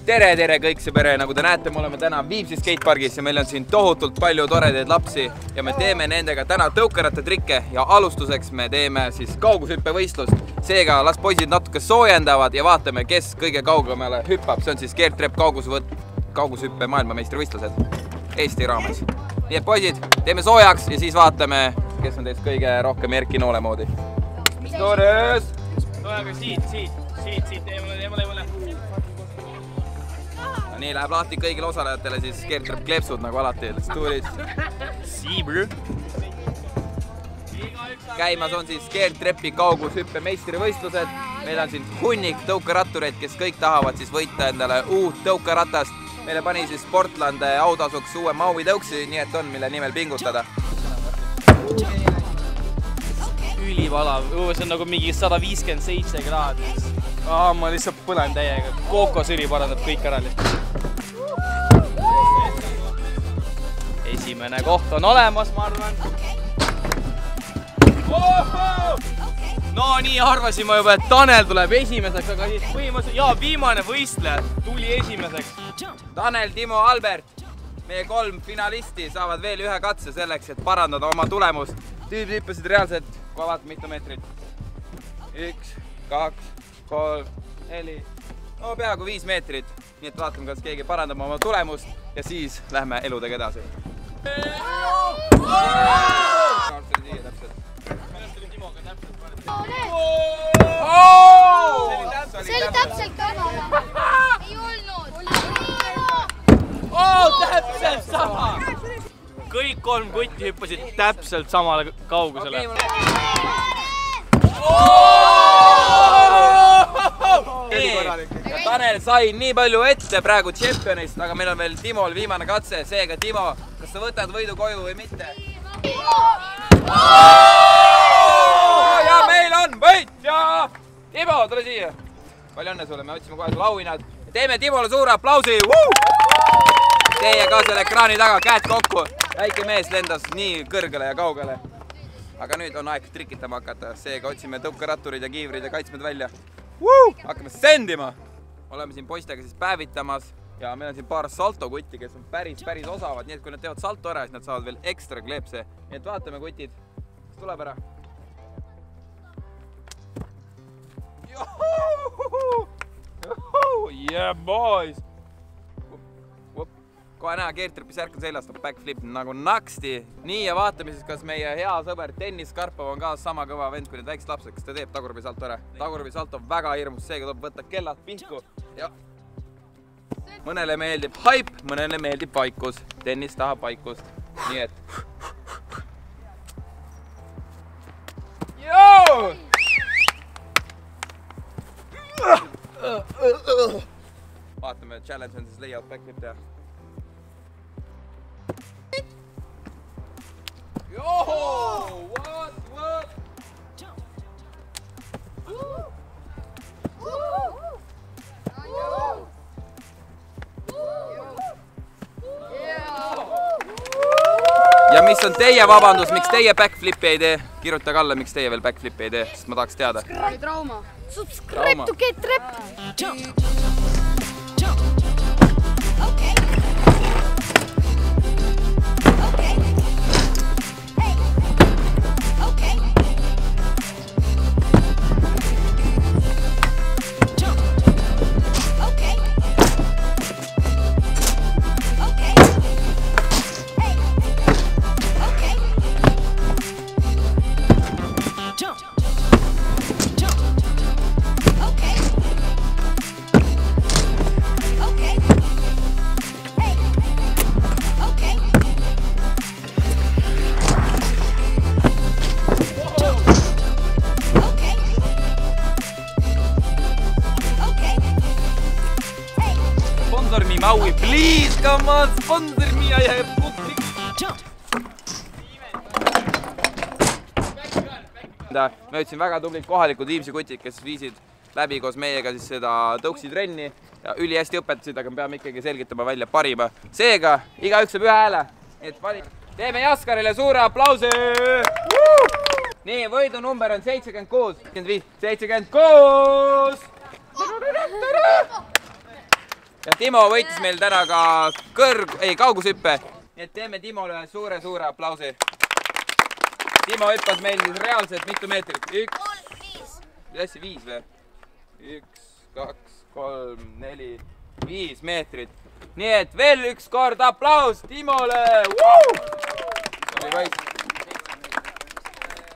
tere kõik see pere, nagu te näete, me oleme täna Viimsi skatepargis ja meil on siin tohutult palju toredaid lapsi ja me teeme nendega täna tõukerattatrikke ja alustuseks me teeme siis kaugushüppevõistlust. Seega las poisid natuke soojendavad ja vaatame, kes kõige kaugemale hüppab. See on siis Geert Trepp kaugushüppe maailmameistrivõistlused Eesti raames. Nii et poisid, teeme soojaks ja siis vaatame, kes on teist kõige rohkem Erki Noole moodi. Noores! Aga siit, eemale. Nii läheb lahti kõigile osalejatele siis Geert Trepp kleepsud nagu alati. Käimas on siis Geert Treppi kaugushüppe meistrivõistlused. Meil on siin hunnik tõukerattureid, kes kõik tahavad siis võita endale uut tõukeratast. Meile pani siis Sportland autasuks uue Maui tõuksi, nii et on mille nimel pingutada. Ülivalav, see on nagu mingi 157 kraadi. Ma lihtsalt põlen täiega. Kookosõli parandab kõik ära lihtsalt. Esimene koht on olemas, ma arvan. No nii arvasin ma juba, et Tanel tuleb esimeseks, aga siis põhimõtteliselt viimane võistleja tuli esimeseks. Tanel, Timo, Albert, meie 3 finalisti saavad veel ühe katse selleks, et parandada oma tulemust. Tüübid hüppasid reaalselt, kui vaatame mitu meetrit. 1, 2, 3, 4, no peaaegu 5 meetrit. Nii et vaatame, kas keegi parandab oma tulemust ja siis lähme eludega edasi. See oli täpselt kõrval. Ei olnud. Täpselt sama! Kõik 3 kutti hüppasid täpselt samale kaugusele. Tanel sai nii palju ette praegu tšempionist, aga meil on veel Timol viimane katse. Seega, Timo, kas sa võtad võidu koju või mitte? Ja meil on võitja! Timo, tule siia! Palju õnne sulle, me otsime kohe sulle auhinnad. Teeme Timole suure aplausi! Teie ka selle ekraani taga, käed kokku. Väike mees lendas nii kõrgele ja kaugele. Aga nüüd on aeg trikitama hakata. Seega otsime tõukeratturid ja kiivrid ja kaitsmed välja. Hakkame sendima! Oleme siin poistega siis päevitamas ja meil on siin paar saltokutti, kes on päris osavad. Nii et kui nad teevad salto ära, siis nad saavad veel ekstra kleepse. Nii et vaatame, kutid, kas tuleb ära. Yeah, boys! Kohe näha, Geert Treppi särk on seljas, ta backflip nagu naksti. Nii ja vaatame siis, kas meie hea sõber Dennis Karpov on ka sama kõva vend kui need väiksed lapsed, kas ta teeb tagurpi salto ära. Tagurpi salto on väga hirmus, seega tuleb võtta kellad pihku. Mõnele meeldib haip, mõnele meeldib vaikus. Dennis tahab vaikust. Nii et... Joo! Vaatame, challenge on siis layout backflip teha. Joo! What? Ja mis on teie vabandus, miks teie backflipi ei tee? Kirjutage alla, miks teie veel backflipi ei tee, sest ma tahaks teada. Trauma. Subscribe to Geert Trepp. Sponsor me, Maui, please, come on, sponsor me, I have putrik. Me ütlesin väga tublid kohalikud Viimsi kutid, kes viisid läbi koos meiega siis seda tõuksitrenni ja üli hästi õpetasid, aga me peame ikkagi selgitama välja parima. Seega, igaüks saab ühe hääle. Teeme Jaskarile suure aplausi! Nii, võidu number on 76. 76! ja Timo võitis meil täna ka kaugushüppe. Nii et teeme Timole suure aplausi. Timo hüppas meil siis reaalselt mitu meetrit? 5 või? 1, 2, 3, 4, 5 meetrit. Nii et veel üks kord aplaus Timole! Oli võit.